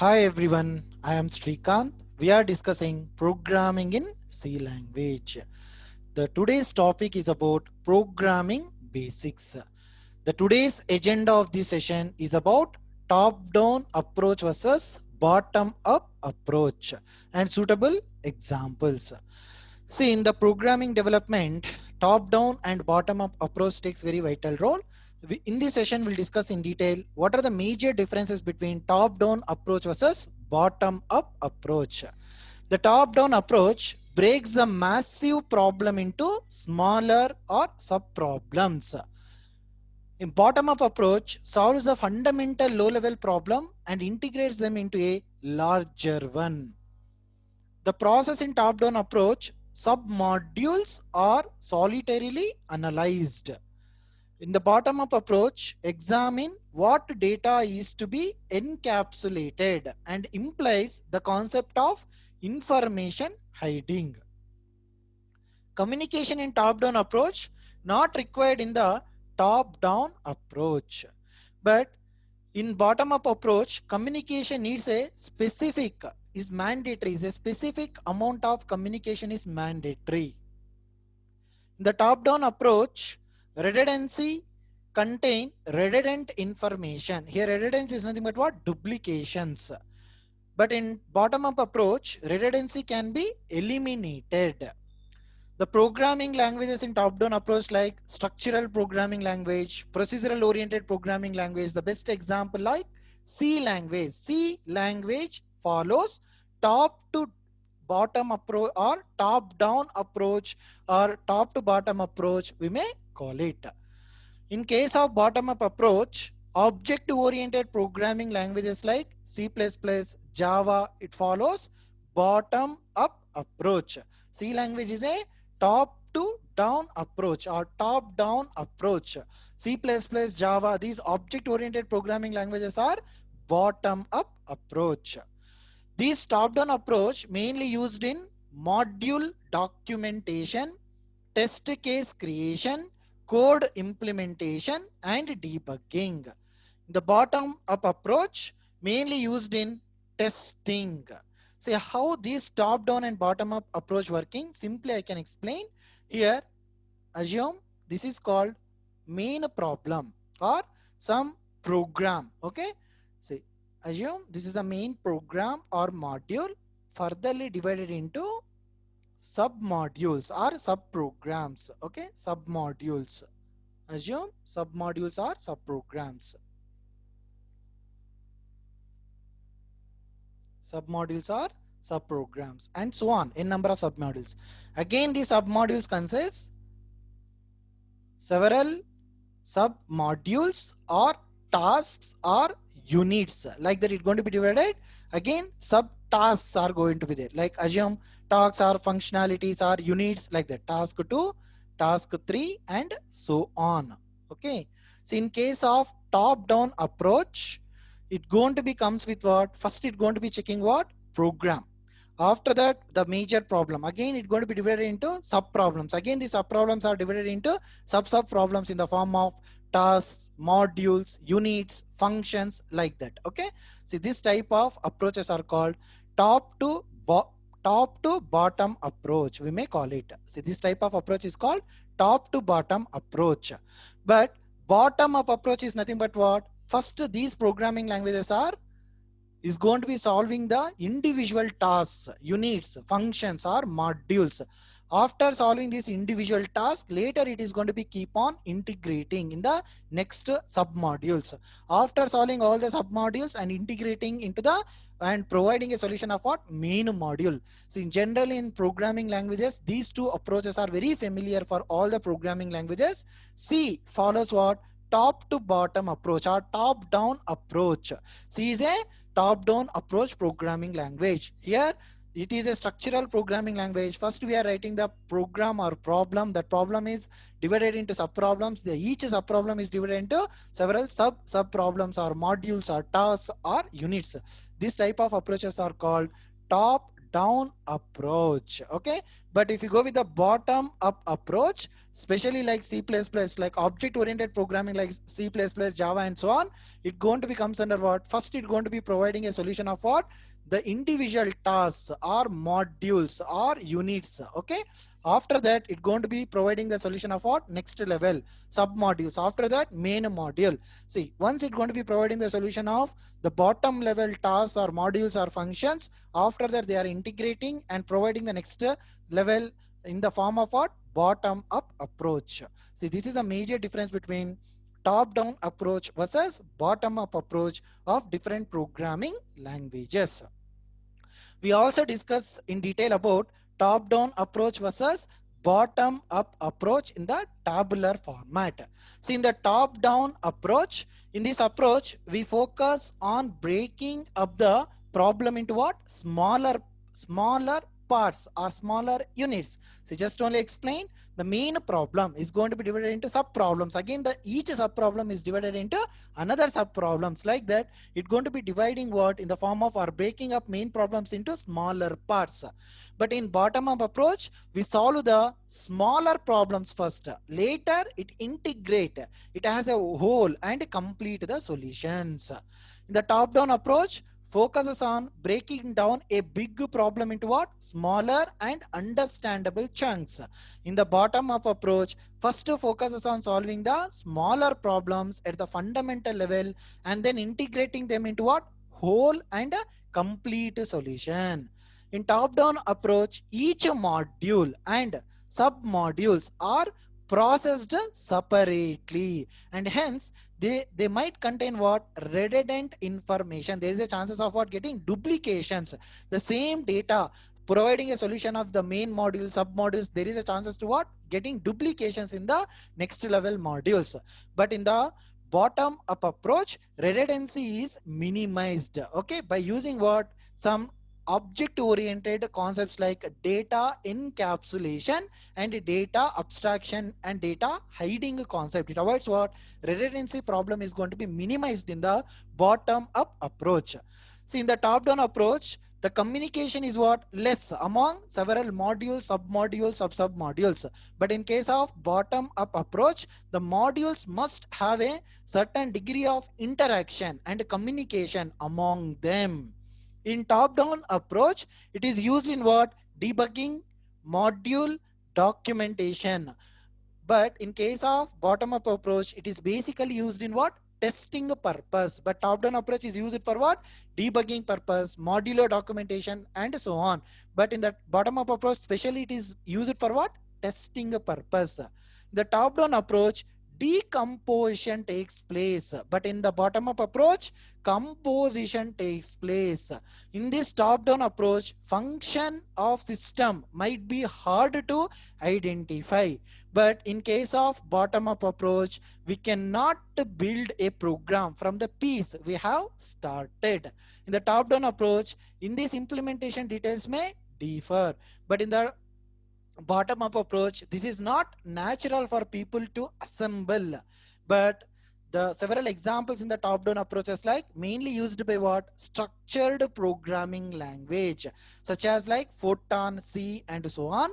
Hi everyone, I am Srikanth. We are discussing programming in C language. The today's topic is about programming basics. The today's agenda of this session is about top-down approach versus bottom-up approach and suitable examples. See, in the programming development, top-down and bottom-up approach takes very vital role. In this session, we'll discuss in detail what are the major differences between top-down approach versus bottom-up approach. The top-down approach breaks the massive problem into smaller or sub-problems. In bottom-up approach solves the fundamental low-level problem and integrates them into a larger one. The process in top-down approach, sub-modules are solitarily analyzed. In the bottom-up approach, examine what data is to be encapsulated and implies the concept of information hiding. Communication in top-down approach not required in the top-down approach. But in bottom-up approach, communication needs a specific, is mandatory, is a specific amount of communication is mandatory. In the top-down approach, redundancy contain redundant information. Here redundancy is nothing but what? Duplications. But in bottom-up approach, redundancy can be eliminated. The programming languages in top-down approach like structural programming language, procedural oriented programming language, the best example like C language. C language follows top to bottom approach or top-down approach or top to bottom approach, we may call it. In case of bottom-up approach, object-oriented programming languages like C++, Java, it follows bottom-up approach. C language is a top-to-down approach or top-down approach. C++, Java, these object-oriented programming languages are bottom-up approach. This top-down approach mainly used in module documentation, test case creation, code implementation, and debugging. The bottom-up approach mainly used in testing. See how this top-down and bottom-up approach working. Simply I can explain here. Assume this is called main problem or some program. Okay. See, assume this is a main program or module furtherly divided into submodules or subprograms. Okay, submodules. Assume submodules are subprograms. Submodules are subprograms and so on in number of submodules. Again, these submodules consist several submodules or tasks or units like that. It's going to be divided. Again, subtasks are going to be there. Like assume tasks or functionalities or units like that. Task 2, task 3, and so on. Okay. So in case of top-down approach, it going to be comes with what? First, it's going to be checking what? Program. After that, the major problem. Again, it's going to be divided into sub-problems. Again, these sub-problems are divided into sub-problems in the form of tasks, modules, units, functions like that. Okay. See, this type of approaches are called top to bottom approach. We may call it. See, this type of approach is called top to bottom approach. But bottom up approach is nothing but what? First, these programming languages are is going to be solving the individual tasks, units, functions or modules. After solving this individual task, later it is going to be keep on integrating in the next submodules. After solving all the submodules and integrating into the and providing a solution of what? Main module. So in general in programming languages, these two approaches are very familiar for all the programming languages. C follows what? Top to bottom approach or top down approach. C is a top-down approach programming language. Here it is a structural programming language. First we are writing the program or problem. That problem is divided into sub-problems. Each sub-problem is divided into several sub-problems or modules or tasks or units. This type of approaches are called top-down approach. Okay. But if you go with the bottom up approach, especially like C++, like object oriented programming like C++, Java and so on, it going to be comes under what? First it going to be providing a solution of what? The individual tasks or modules or units. Okay, after that it going to be providing the solution of what? Next level sub modules, after that main module. See, once it going to be providing the solution of the bottom level tasks or modules or functions, after that they are integrating and providing the next level in the form of what? Bottom up approach. See, this is a major difference between top down approach versus bottom up approach of different programming languages. We also discuss in detail about top down approach versus bottom up approach in the tabular format. So in the top down approach, in this approach we focus on breaking up the problem into what? Smaller parts or smaller units. So just only explain, the main problem is going to be divided into sub problems. Again, the each sub problem is divided into another sub problems. Like that, it's going to be dividing what? In the form of, or breaking up main problems into smaller parts. But in bottom up approach, we solve the smaller problems first. Later it integrate it as a whole and complete the solutions. In the top down approach, focuses on breaking down a big problem into what? Smaller and understandable chunks. In the bottom up approach, first focuses on solving the smaller problems at the fundamental level and then integrating them into what? Whole and a complete solution. In top down approach, each module and sub modules are processed separately, and hence they might contain what? Redundant information. There is a chances of what? Getting duplications. The same data providing a solution of the main module, sub modules, there is a chances to what? Getting duplications in the next level modules. But in the bottom up approach, redundancy is minimized, okay, by using what? Some object oriented concepts like data encapsulation and data abstraction and data hiding concept. It avoids what? Redundancy problem is going to be minimized in the bottom up approach. See, in the top down approach, the communication is what? Less among several modules, sub modules, sub modules. But in case of bottom up approach, the modules must have a certain degree of interaction and communication among them. In top down approach, it is used in what? Debugging, module documentation. But in case of bottom up approach, it is basically used in what? Testing purpose. But top down approach is used for what? Debugging purpose, modular documentation and so on. But in the bottom up approach, especially it is used for what? Testing purpose. The top down approach, decomposition takes place, but in the bottom up approach, composition takes place. In this top down approach, function of system might be hard to identify, but in case of bottom up approach, we cannot build a program from the piece we have started. In the top down approach, in this implementation details may differ, but in the bottom up approach, this is not natural for people to assemble. But the several examples in the top down approaches, like mainly used by what? Structured programming language such as like Fortran, C and so on.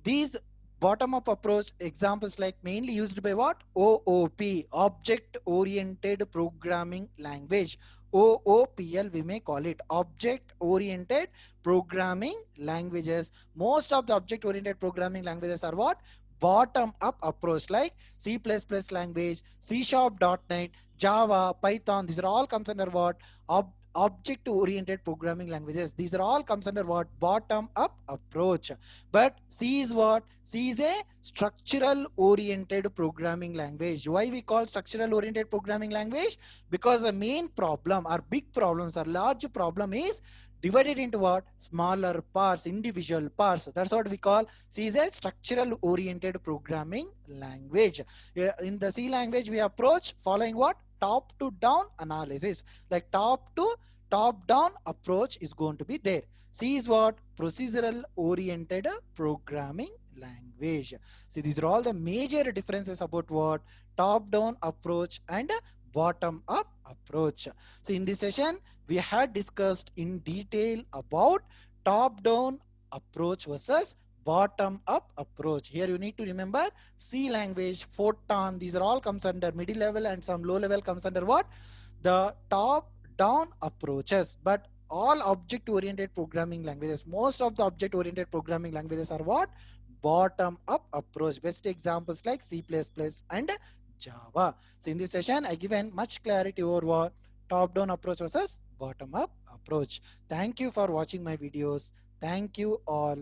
These bottom up approach examples like mainly used by what? OOP, object oriented programming language. OOPL we may call it, object oriented programming languages. Most of the object oriented programming languages are what? Bottom up approach, like C++ language, C Sharp.NET, Java, Python. These are all comes under what? Object oriented programming languages. These are all comes under what? Bottom up approach. But C is what? C is a structural oriented programming language. Why we call structural oriented programming language? Because the main problem or big problems or large problem is divided into what? Smaller parts, individual parts. That's what we call C is a structural oriented programming language. In the C language, we approach following what? Top to down analysis. Like top to top down approach is going to be there. C is what? Procedural oriented programming language. See, these are all the major differences about what? Top down approach and bottom up approach. So in this session, we had discussed in detail about top down approach versus bottom up approach. Here you need to remember C language, Fortran, these are all comes under middle level, and some low level comes under what? The top down approaches. But all object oriented programming languages, most of the object oriented programming languages are what? Bottom up approach. Best examples like C++ and Java. So in this session I given much clarity over what top down approach versus bottom up approach. Thank you for watching my videos. Thank you all.